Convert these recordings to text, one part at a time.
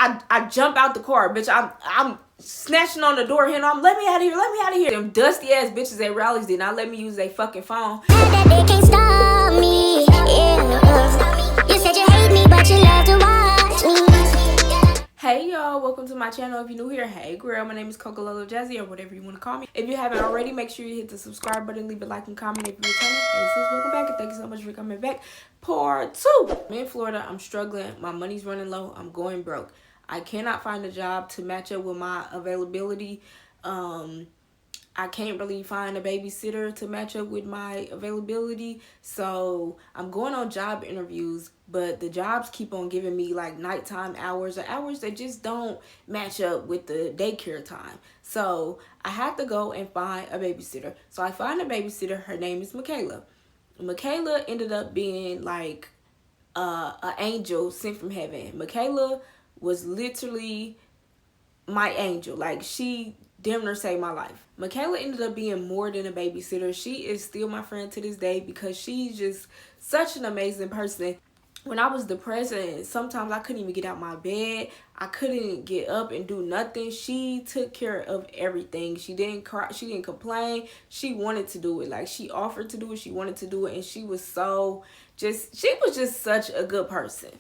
I jump out the car, bitch. I'm snatching on the door handle. I'm let me out of here, let me out of here. Them dusty ass bitches at rallies did not let me use their fucking phone. That they can't stop me. Yeah. You said you hate me, but you love to watch me. Hey y'all, welcome to my channel. If you're new here, hey girl, my name is Cocacolalola Jazzy, or whatever you want to call me. If you haven't already, make sure you hit the subscribe button, leave a like and comment if you're returning. Hey sis, welcome back, and thank you so much for coming back. Part 2. I'm in Florida. I'm struggling. My money's running low. I'm going broke. I cannot find a job to match up with my availability. I can't really find a babysitter to match up with my availability. So I'm going on job interviews, but the jobs keep on giving me like nighttime hours or hours that just don't match up with the daycare time. So I have to go and find a babysitter. So I find a babysitter. Her name is Michaela. Michaela ended up being like an angel sent from heaven. Michaela was literally my angel. Like, she damn near saved my life. Michaela ended up being more than a babysitter. She is still my friend to this day because she's just such an amazing person. When I was depressed and sometimes I couldn't even get out my bed, I couldn't get up and do nothing, she took care of everything. She didn't cry, she didn't complain. She wanted to do it. Like, she offered to do it, she wanted to do it, and she was just such a good person.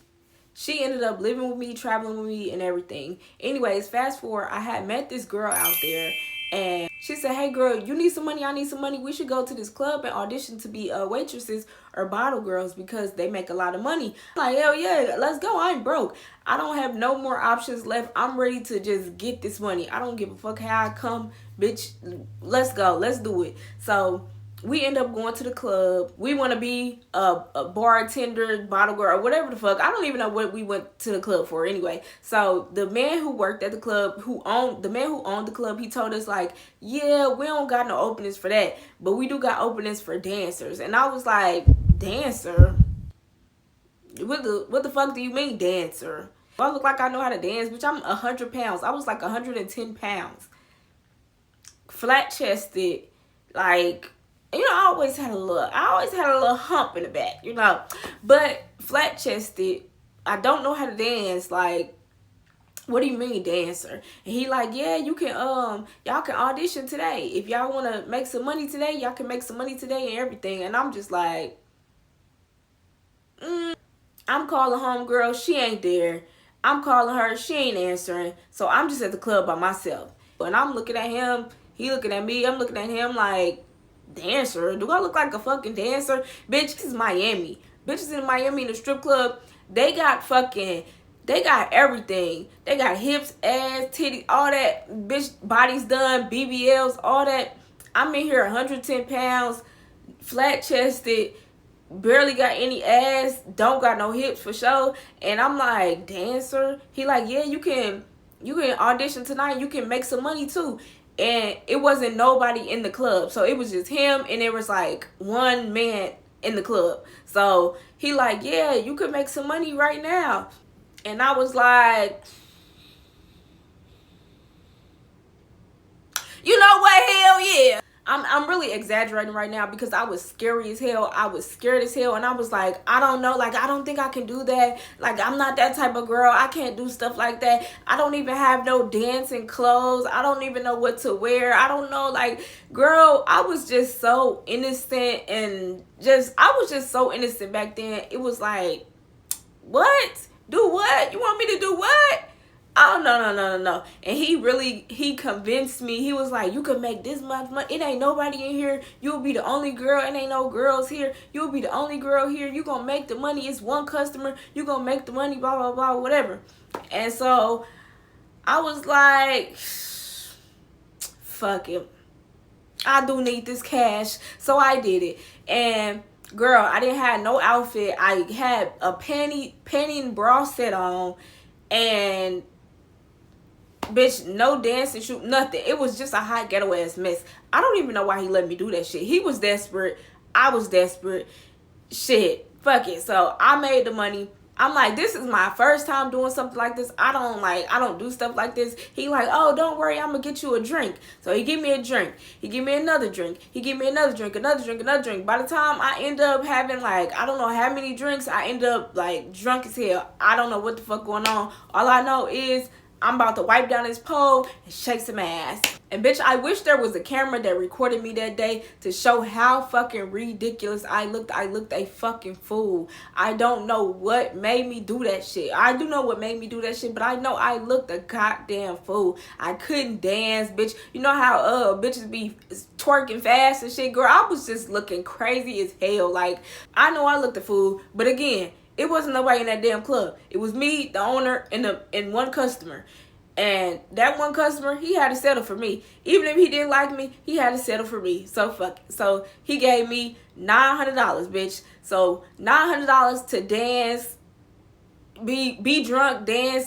She ended up living with me, traveling with me, and everything. Anyways, fast forward, I had met this girl out there, and she said, hey girl, you need some money, I need some money. We should go to this club and audition to be waitresses or bottle girls because they make a lot of money. I'm like, hell yeah, let's go. I ain't broke. I don't have no more options left. I'm ready to just get this money. I don't give a fuck how I come, bitch. Let's go. Let's do it. So we end up going to the club. We want to be a bartender, bottle girl, or whatever the fuck. I don't even know what we went to the club for anyway. So the man who worked at the club, the man who owned the club, he told us like, yeah, we don't got no openings for that, but we do got openings for dancers. And I was like, dancer? What the fuck do you mean dancer? I look like I know how to dance, bitch. I'm 100 pounds. I was like 110 pounds. Flat chested, like, you know, I always had a little hump in the back, you know, but flat chested. I don't know how to dance. Like, what do you mean dancer? And he like, yeah, you can, y'all can audition today. If y'all want to make some money today, y'all can make some money today and everything. And I'm just like, I'm calling homegirl. She ain't there. I'm calling her. She ain't answering. So I'm just at the club by myself. And I'm looking at him. He looking at me. I'm looking at him like, dancer? Do I look like a fucking dancer? Bitch, this is Miami. Bitches in Miami in the strip club, they got everything. They got hips, ass, titties, all that. Bitch, bodies done, BBLs, all that. I'm in here 110 pounds, flat chested, barely got any ass, don't got no hips for sure. And I'm like, dancer? He like, yeah, you can audition tonight. You can make some money too. And it wasn't nobody in the club. So it was just him, and there was like one man in the club. So he like, yeah, you could make some money right now. And I was like, you know what? Hell yeah. I'm really exaggerating right now because I was scary as hell. I was scared as hell. And I was like, I don't know. Like, I don't think I can do that. Like, I'm not that type of girl. I can't do stuff like that. I don't even have no dancing clothes. I don't even know what to wear. I don't know. Like, girl, I was just so innocent and I was just so innocent back then. It was like, what? Do what? You want me to do what? Oh, no. And he convinced me. He was like, you could make this much money. It ain't nobody in here. You'll be the only girl. It ain't no girls here. You'll be the only girl here. You gonna make the money. It's one customer. You gonna make the money, blah, blah, blah, whatever. And so I was like, fuck it. I do need this cash. So I did it. And girl, I didn't have no outfit. I had a panty and bra set on. And bitch, no dancing, shoot, nothing. It was just a hot ghetto ass mess. I don't even know why he let me do that shit. He was desperate. I was desperate. Shit, fuck it. So I made the money. I'm like, this is my first time doing something like this. I don't do stuff like this. He like, oh, don't worry, I'm gonna get you a drink. So he give me a drink. He give me another drink. He give me another drink, another drink, another drink. By the time I end up having like, I don't know how many drinks, I end up like drunk as hell. I don't know what the fuck going on. All I know is I'm about to wipe down his pole and shake some ass. And bitch, I wish there was a camera that recorded me that day to show how fucking ridiculous I looked. I looked a fucking fool. I don't know what made me do that shit. I do know what made me do that shit, but I know I looked a goddamn fool. I couldn't dance, bitch. You know how bitches be twerking fast and shit? Girl, I was just looking crazy as hell. Like, I know I looked a fool, but again, it wasn't nobody in that damn club. It was me, the owner, and one customer. And that one customer, he had to settle for me. Even if he didn't like me, he had to settle for me. So fuck it. So he gave me $900, bitch. So $900 to dance, be drunk, dance,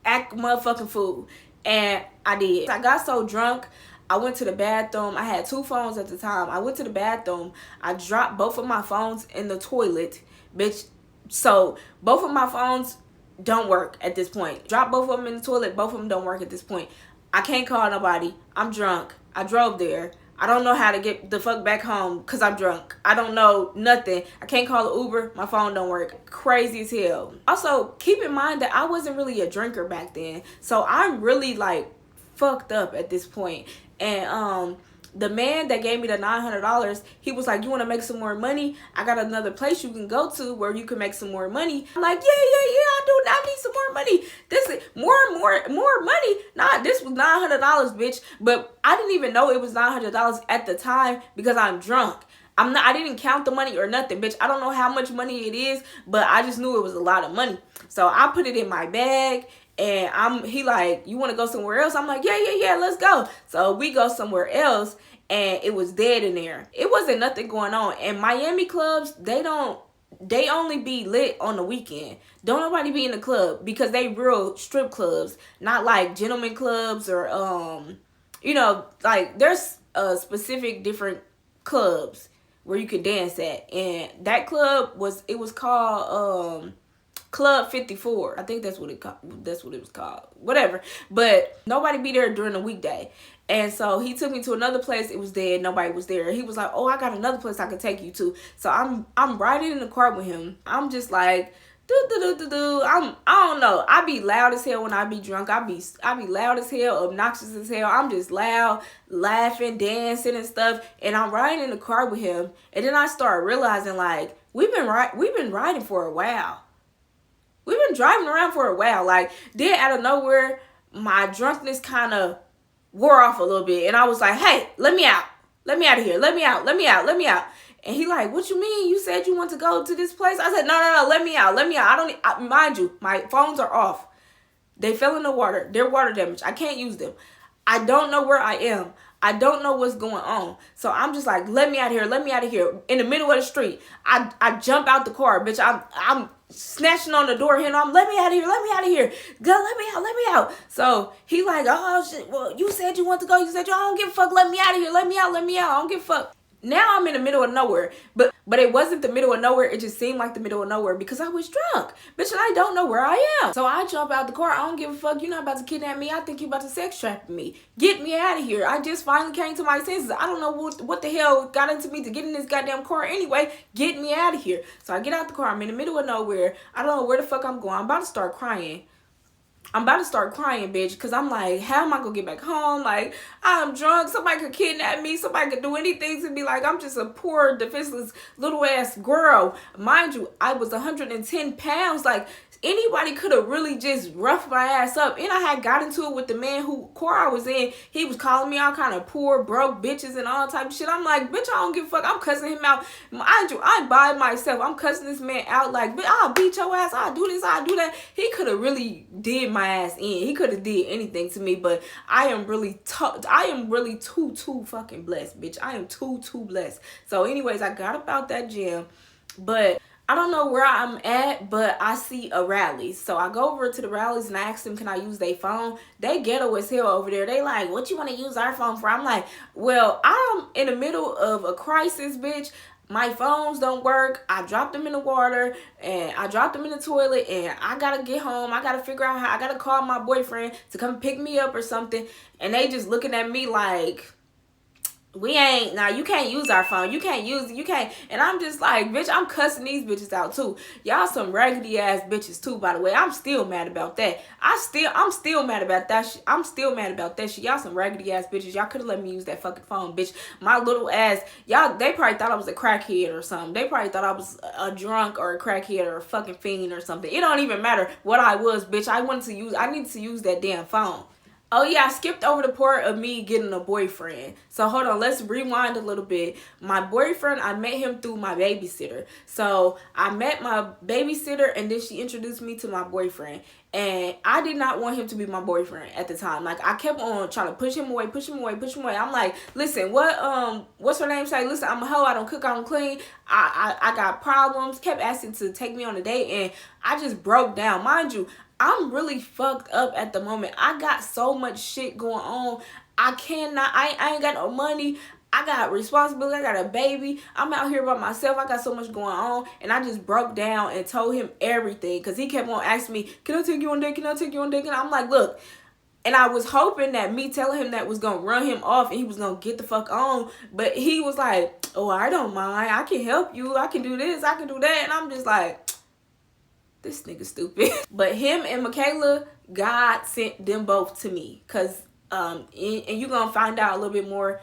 act motherfucking fool. And I did. I got so drunk, I went to the bathroom. I had 2 phones at the time. I went to the bathroom. I dropped both of my phones in the toilet, bitch. So both of my phones don't work at this point. Drop both of them in the toilet. Both of them don't work at this point. I can't call nobody. I'm drunk. I drove there. I don't know how to get the fuck back home because I'm drunk. I don't know nothing. I can't call an Uber. My phone don't work. Crazy as hell. Also, keep in mind that I wasn't really a drinker back then. So I'm really like fucked up at this point. And the man that gave me the $900, he was like, you want to make some more money? I got another place you can go to where you can make some more money. I'm like, yeah, I do. I need some more money. This is more money. Nah, this was $900, bitch. But I didn't even know it was $900 at the time because I'm drunk. I didn't count the money or nothing, bitch. I don't know how much money it is, but I just knew it was a lot of money. So I put it in my bag. And he like, you want to go somewhere else? I'm like, yeah, let's go. So we go somewhere else, and it was dead in there. It wasn't nothing going on. And Miami clubs, they only be lit on the weekend. Don't nobody be in the club because they real strip clubs, not like gentleman clubs or you know, like there's specific different clubs where you could dance at. And that club was called Club 54. I think that's what it was called. Whatever. But nobody be there during the weekday. And so he took me to another place. It was dead. Nobody was there. He was like, oh, I got another place I can take you to. So I'm riding in the car with him. I'm just like, I don't know. I be loud as hell when I be drunk. I be loud as hell, obnoxious as hell. I'm just loud, laughing, dancing and stuff. And I'm riding in the car with him. And then I start realizing like we've been riding for a while. We've been driving around for a while. Like, then out of nowhere, my drunkenness kind of wore off a little bit. And I was like, hey, let me out. Let me out of here. Let me out. And he like, what you mean? You said you want to go to this place? I said, no. Let me out. Mind you, my phones are off. They fell in the water. They're water damaged. I can't use them. I don't know where I am. I don't know what's going on. So I'm just like, let me out of here. In the middle of the street. I jump out the car, bitch. I'm snatching on the door handle. I'm let me out of here. Go, let me out. So he like, oh shit, well, you said you want to go. You said, I don't give a fuck. Let me out of here. Let me out. I don't give a fuck. Now I'm in the middle of nowhere. But it wasn't the middle of nowhere. It just seemed like the middle of nowhere because I was drunk. Bitch, and I don't know where I am. So I jump out the car. I don't give a fuck. You're not about to kidnap me. I think you're about to sex traffic me. Get me out of here. I just finally came to my senses. I don't know what the hell got into me to get in this goddamn car anyway. Get me out of here. So I get out the car. I'm in the middle of nowhere. I don't know where the fuck I'm going. I'm about to start crying. Bitch, because I'm like, how am I going to get back home? Like, I'm drunk. Somebody could kidnap me. Somebody could do anything to me. Like, I'm just a poor, defenseless, little-ass girl. Mind you, I was 110 pounds. Like, anybody could have really just roughed my ass up. And I had got into it with the man who car I was in. He was calling me all kind of poor, broke bitches and all type of shit. I'm like, bitch, I don't give a fuck. I'm cussing him out. Mind you, I by myself. I'm cussing this man out like, bitch, I'll beat your ass. I'll do this. I'll do that. He could have really did my ass in. He could have did anything to me, but I am really too fucking blessed, bitch. I am too blessed. So anyways, I got up out that gym, but I don't know where I'm at, but I see a rally. So I go over to the rallies and I ask them, can I use their phone? They ghetto as hell over there. They like, what you want to use our phone for? I'm like, well, I'm in the middle of a crisis, bitch. my phones don't work. I dropped them in the water and I dropped them in the toilet, and I gotta get home. I gotta figure out how, I gotta call my boyfriend to come pick me up or something. And they just looking at me like, we ain't, now you can't use our phone. You can't. And I'm just like, bitch, I'm cussing these bitches out too. Y'all some raggedy ass bitches too, by the way. I'm still mad about that. I'm still mad about that shit. I'm still mad about that shit. Y'all some raggedy ass bitches. Y'all could have let me use that fucking phone, bitch. My little ass, y'all, they probably thought I was a crackhead or something. They probably thought I was a drunk or a crackhead or a fucking fiend or something. It don't even matter what I was, bitch. I needed to use that damn phone. Oh yeah, I skipped over the part of me getting a boyfriend. So hold on, let's rewind a little bit. My boyfriend, I met him through my babysitter. So I met my babysitter, and then she introduced me to my boyfriend. And I did not want him to be my boyfriend at the time. Like, I kept on trying to push him away. I'm like, listen, what's her name say? Listen, I'm a hoe. I don't cook. I don't clean. I got problems. Kept asking to take me on a date, and I just broke down. Mind you, I'm really fucked up at the moment. I got so much shit going on. I ain't got no money. I got responsibility. I got a baby. I'm out here by myself. I got so much going on. And I just broke down and told him everything. Because he kept on asking me, can I take you on date? Can I take you on date? And I'm like, look. And I was hoping that me telling him that was going to run him off and he was going to get the fuck on. But he was like, oh, I don't mind. I can help you. I can do this. I can do that. And I'm just like, this nigga stupid. But him and Michaela, God sent them both to me. Because, and you're going to find out a little bit more.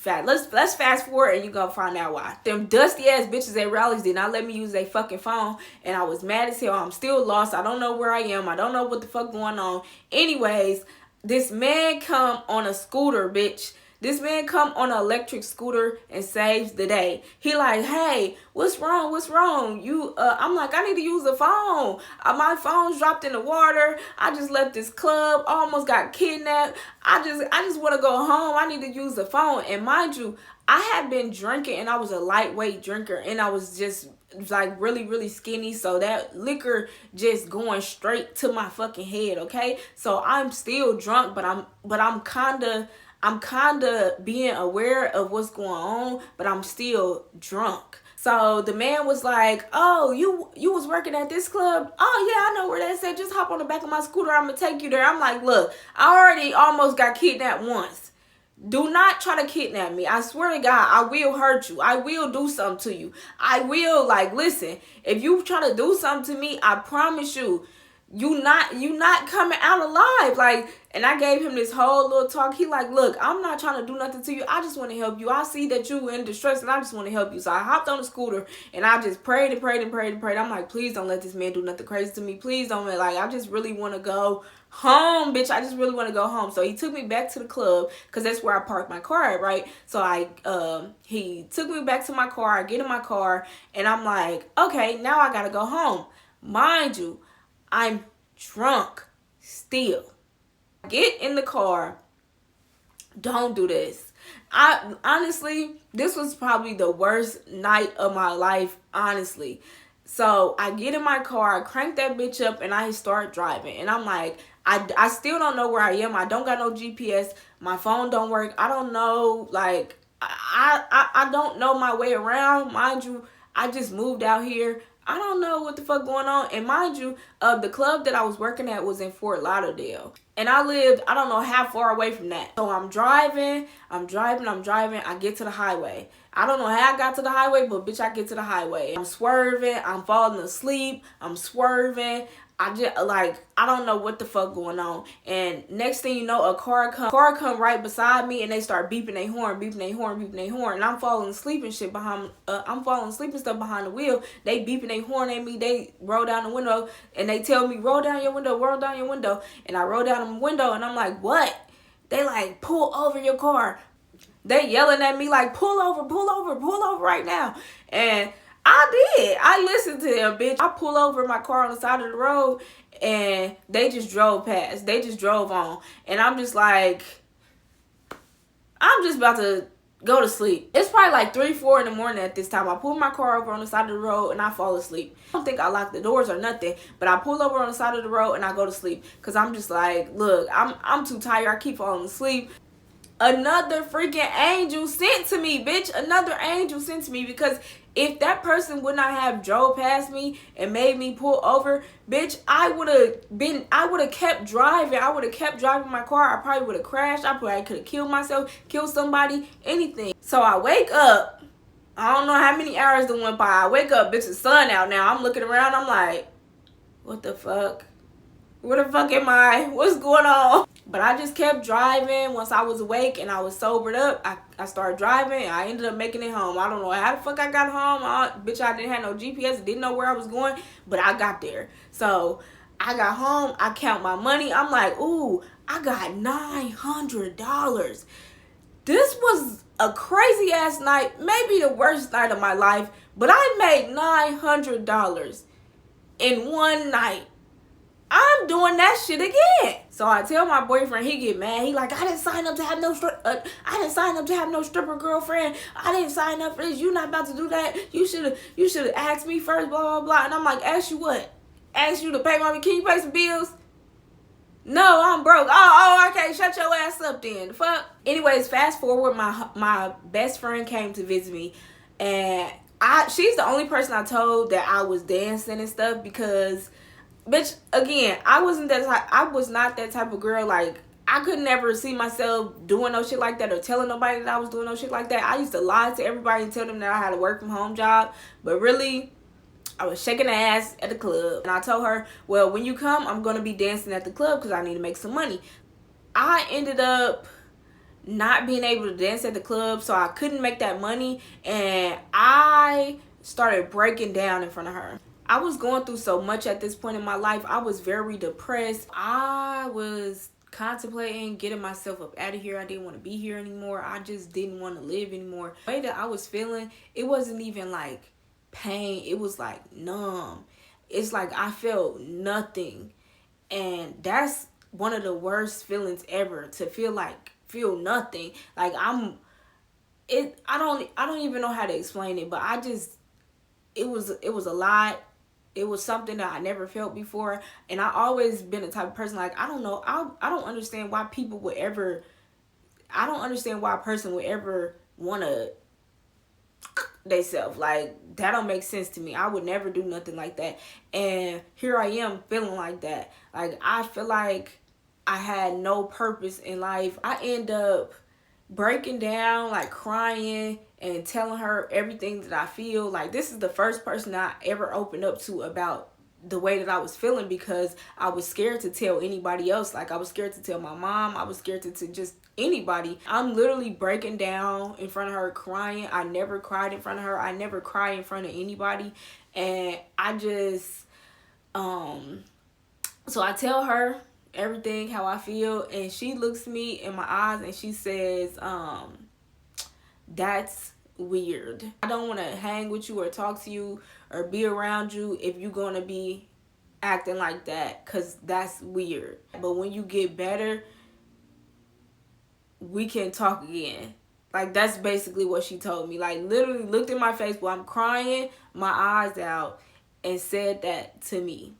Let's fast forward and you're going to find out why. Them dusty ass bitches at rallies did not let me use their fucking phone. And I was mad as hell. I'm still lost. I don't know where I am. I don't know what the fuck going on. Anyways, this man come on a scooter, bitch. This man come on an electric scooter and saves the day. He like, hey, what's wrong? What's wrong? I'm like, I need to use the phone. My phone's dropped in the water. I just left this club. I almost got kidnapped. I just want to go home. I need to use the phone. And mind you, I had been drinking, and I was a lightweight drinker, and I was just like really, really skinny. So that liquor just going straight to my fucking head. Okay. So I'm still drunk, but I'm kind of being aware of what's going on, but I'm still drunk. So the man was like, oh, you was working at this club? Oh, yeah, I know where that's at. Just hop on the back of my scooter. I'm going to take you there. I'm like, look, I already almost got kidnapped once. Do not try to kidnap me. I swear to God, I will hurt you. I will do something to you. I will, like, listen, if you try to do something to me, I promise you, you not coming out alive. Like, and I gave him this whole little talk. He like, look, I'm not trying to do nothing to you. I just want to help you. I see that you in distress, and I just want to help you. So I hopped on the scooter, and I just prayed and prayed and prayed and prayed. I'm like, please don't let this man do nothing crazy to me. Please don't. Like, I just really want to go home, bitch. I just really want to go home. So he took me back to the club, because that's where I parked my car at, right? So he took me back to my car. I get in my car, and I'm like, okay, now I got to go home. Mind you, I'm drunk still. Get in the car. Don't do this. Honestly, this was probably the worst night of my life, honestly. So I get in my car, I crank that bitch up, and I start driving. And I'm like, I still don't know where I am. I don't got no GPS. My phone don't work. I don't know, like, I don't know my way around. Mind you, I just moved out here. I don't know what the fuck going on. And mind you, the club that I was working at was in Fort Lauderdale. And I lived, I don't know how far away from that. So I'm driving. I get to the highway. I don't know how I got to the highway, but bitch, I get to the highway. I'm swerving. I'm falling asleep. I'm swerving. I don't know what the fuck going on. And next thing you know, a car come right beside me, and they start beeping their horn. And I'm falling asleep and shit stuff behind the wheel. They beeping their horn at me. They roll down the window, and they tell me, roll down your window. And I roll down the window, and I'm like, what? They like, pull over your car. They yelling at me like, pull over right now. And I did. I listened to them, bitch. I pull over my car on the side of the road, and they just drove past. They just drove on. And I'm just like, I'm just about to go to sleep. It's probably like 3, 4 in the morning at this time. I pull my car over on the side of the road, and I fall asleep. I don't think I locked the doors or nothing, but I pull over on the side of the road, and I go to sleep. Because I'm just like, look, I'm too tired. I keep falling asleep. Another freaking angel sent to me, bitch. Another angel sent to me, because If that person would not have drove past me and made me pull over, bitch, I would have kept driving. I would have kept driving my car. I probably would have crashed. I probably could have killed myself, killed somebody, anything. So I wake up. I don't know how many hours that went by. I wake up, bitch, the sun out now. I'm looking around. I'm like, what the fuck? Where the fuck am I? What's going on? But I just kept driving. Once I was awake and I was sobered up, I started driving. I ended up making it home. I don't know how the fuck I got home. Bitch, I didn't have no GPS. Didn't know where I was going. But I got there. So I got home. I count my money. I'm like, ooh, I got $900. This was a crazy ass night. Maybe the worst night of my life. But I made $900 in one night. I'm doing that shit again. So I tell my boyfriend, he get mad. He like, I didn't sign up to have no stripper girlfriend. I didn't sign up for this. You not about to do that. You should have asked me first, blah, blah, blah. And I'm like, ask you what? Ask you to pay can you pay some bills? No, I'm broke. Oh, okay. Shut your ass up then. The fuck. Anyways, fast forward, my best friend came to visit me, and she's the only person I told that I was dancing and stuff because, bitch, again, I was not that type of girl. Like, I could never see myself doing no shit like that or telling nobody that I was doing no shit like that. I used to lie to everybody and tell them that I had a work from home job, but really, I was shaking ass at the club. And I told her, well, when you come, I'm going to be dancing at the club because I need to make some money. I ended up not being able to dance at the club, so I couldn't make that money, and I started breaking down in front of her. I was going through so much at this point in my life. I was very depressed. I was contemplating getting myself up out of here. I didn't want to be here anymore. I just didn't want to live anymore. The way that I was feeling, it wasn't even like pain. It was like numb. It's like I felt nothing. And that's one of the worst feelings ever, to feel nothing. Like I don't even know how to explain it, but it was a lot. It was something that I never felt before, and I always been the type of person, like, I don't know, I don't understand why people would ever, I don't understand why a person would ever want to theyself. Like, that don't make sense to me. I would never do nothing like that, and here I am feeling like that. Like, I feel like I had no purpose in life. I end up breaking down, like crying and telling her everything that I feel. Like, this is the first person I ever opened up to about the way that I was feeling, because I was scared to tell anybody else. Like, I was scared to tell my mom. I was scared to just anybody. I'm literally breaking down in front of her, crying. I never cried in front of her. I never cry in front of anybody. And I just so I tell her everything, how I feel, and she looks me in my eyes and she says, that's weird. I don't want to hang with you or talk to you or be around you if you're going to be acting like that, because that's weird. But when you get better, we can talk again. Like, that's basically what she told me. Like, literally looked in my face while I'm crying my eyes out and said that to me.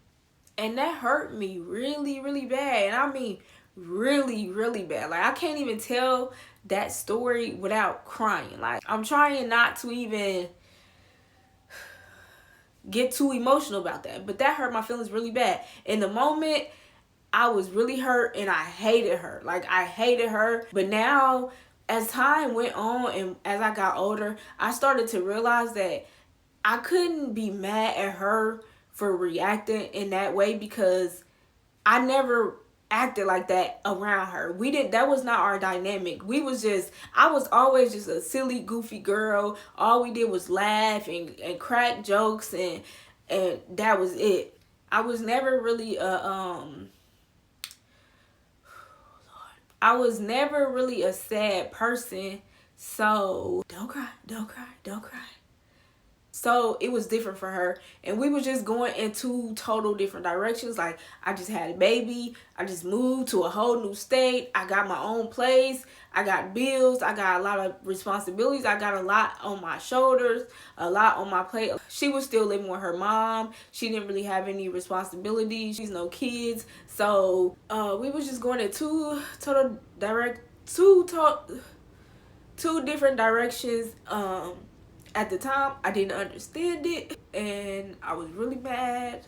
And that hurt me really, really bad. And I mean, really, really bad. Like, I can't even tell that story without crying. Like, I'm trying not to even get too emotional about that. But that hurt my feelings really bad. In the moment, I was really hurt and I hated her. Like, I hated her. But now, as time went on and as I got older, I started to realize that I couldn't be mad at her for reacting in that way, because I never acted like that around her. That was not our dynamic. I was always just a silly, goofy girl. All we did was laugh and crack jokes, and that was it. I was never really a sad person. So don't cry. So it was different for her, and we were just going in two total different directions. Like, I just had a baby, I just moved to a whole new state, I got my own place, I got bills, I got a lot of responsibilities, I got a lot on my shoulders, a lot on my plate. She was still living with her mom. She didn't really have any responsibilities. She's no kids. So we was just going in two different directions. At the time, I didn't understand it, and I was really mad.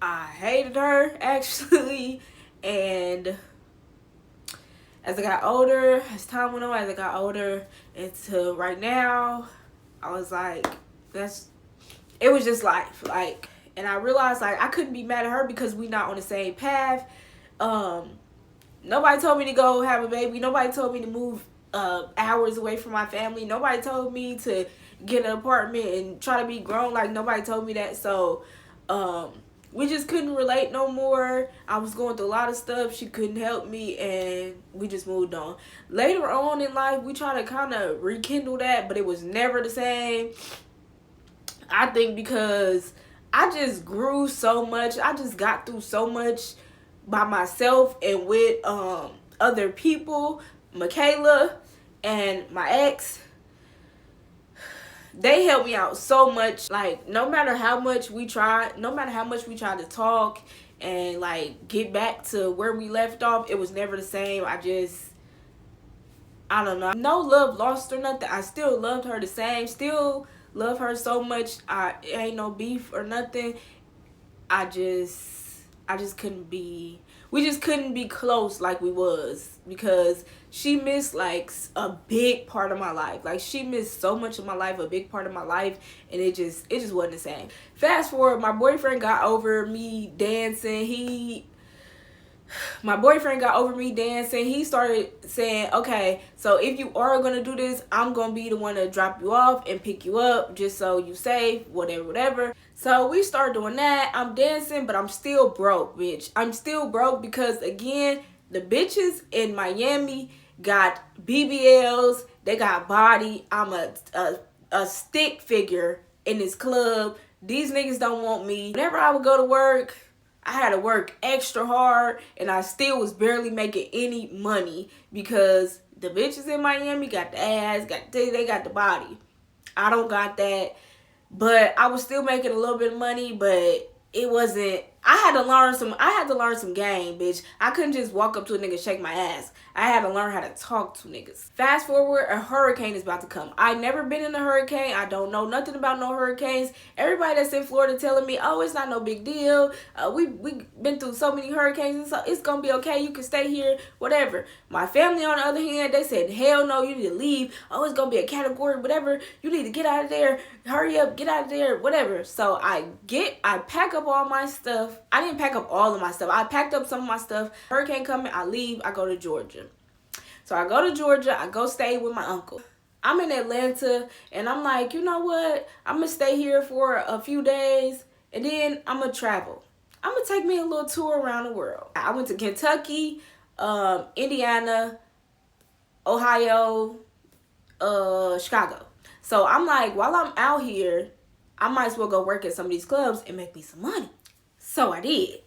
I hated her, actually, and as I got older, as time went on, as I got older, until right now, I was like, it was just life, like, and I realized, like, I couldn't be mad at her because we not on the same path. Nobody told me to go have a baby. Nobody told me to move hours away from my family. Nobody told me to get an apartment and try to be grown. Like, nobody told me that. So we just couldn't relate no more. I was going through a lot of stuff. She couldn't help me, and we just moved on. Later on in life, we tried to kind of rekindle that, but it was never the same. I think because I just grew so much. I just got through so much by myself and with other people. Michaela and my ex, they helped me out so much. Like, no matter how much we tried to talk and like get back to where we left off, it was never the same. I don't know. No love lost or nothing. I still loved her the same. Still love her so much. It ain't no beef or nothing. I just couldn't be, we just couldn't be close like we was, because she missed like a big part of my life. Like, she missed so much of my life, a big part of my life, and it just wasn't the same. Fast forward, my boyfriend got over me dancing. He started saying, okay, so if you are going to do this, I'm going to be the one to drop you off and pick you up just so you safe, whatever. So we started doing that. I'm dancing, but I'm still broke, bitch. I'm still broke because, again, the bitches in Miami got BBLs. They got body. I'm a stick figure in this club. These niggas don't want me. Whenever I would go to work, I had to work extra hard, and I still was barely making any money because the bitches in Miami got the ass, they got the body. I don't got that, but I was still making a little bit of money, but it wasn't. I had to learn some game, bitch. I couldn't just walk up to a nigga and shake my ass. I had to learn how to talk to niggas. Fast forward, a hurricane is about to come. I never been in a hurricane. I don't know nothing about no hurricanes. Everybody that's in Florida telling me, oh, it's not no big deal. We been through so many hurricanes, and so it's gonna be okay. You can stay here, whatever. My family, on the other hand, they said, hell no, you need to leave. Oh, it's gonna be a category, whatever. You need to get out of there. Hurry up, get out of there, whatever. So I pack up all my stuff. I didn't pack up all of my stuff. I packed up some of my stuff. Hurricane coming, I leave. I go to Georgia. So I go to Georgia. I go stay with my uncle. I'm in Atlanta, and I'm like, you know what? I'm going to stay here for a few days, and then I'm going to travel. I'm going to take me a little tour around the world. I went to Kentucky, Indiana, Ohio, Chicago. So I'm like, while I'm out here, I might as well go work at some of these clubs and make me some money. So I did.